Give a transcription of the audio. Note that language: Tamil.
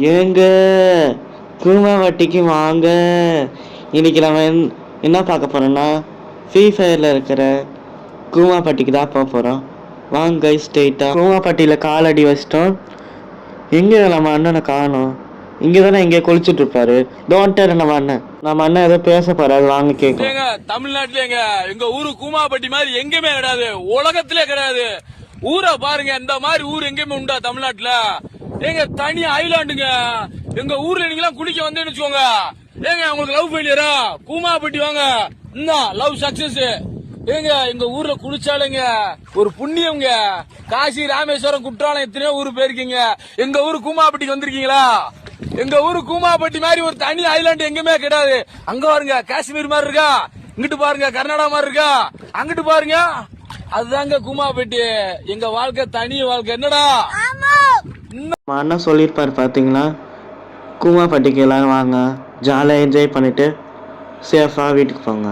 ஏங்க கூமாவட்டிக்கு வாங்க. இன்னைக்கு நம்ம என்ன பார்க்க போறோம்னா ஃப்ரீ ஃபயரில் இருக்கிற கூமாப்பட்டிக்கு தான் போக போகிறோம். வாங்க ஸ்ட்ரெயிட்டாக கூமாப்பட்டியில் காலடி வச்சிட்டோம். எங்கே நம்ம அண்ணனை காணோம்? இங்கே தானே எங்கே குளிச்சுட்டு இருப்பாரு. டோன்ட் நம்ம அண்ணன் ஏதோ பேச போறாரு, வாங்க கேட்க. தமிழ்நாட்டுல எங்க ஊரு கூமாப்பட்டி மாதிரி எங்கேயுமே கிடையாது, உலகத்திலே கிடையாது. ஊரை பாருங்க, இந்த மாதிரி ஊர் எங்கேயுமே உண்டா தமிழ்நாட்டுல? எங்க தனி ஐலாண்டுங்க. எங்க ஊர்ல நீங்க எல்லாம் குளிக்க வந்தேன்னு வச்சுக்கோங்க. ஏங்க உங்களுக்கு லவ் ஃபெயிலியரா? கூமாப்பட்டி வாங்க, இந்த லவ் சக்சஸ். ஏங்க எங்க ஊர்ல குளிச்சாலுங்க ஒரு புண்ணியம்ங்க. காசி, ராமேஸ்வரம், குற்றாலம் எத்தனையோ ஊரு போயிருக்கீங்க. எங்க ஊரு கூமாப்பட்டிக்கு வந்திருக்கீங்களா? எங்க ஊரு கூமாப்பட்டி மாதிரி ஒரு தனி ஐலாண்ட் எங்குமே கிடையாது. அங்க பாருங்க காஷ்மீர் மாதிரி இருக்கா, இங்கிட்டு பாருங்க கர்நாடகா மாதிரி இருக்கா, அங்கிட்டு பாருங்க அதுதாங்க கூமாப்பட்டி. எங்க வாழ்க்கை தனி வாழ்க்கை. என்னடா அண்ணன் சொல்லியிருப்பாரு பாத்தீங்களா? கூமாப்பட்டிக்கு எல்லாரும் வாங்க, ஜாலியாக என்ஜாய் பண்ணிட்டு சேஃபா வீட்டுக்கு போங்க.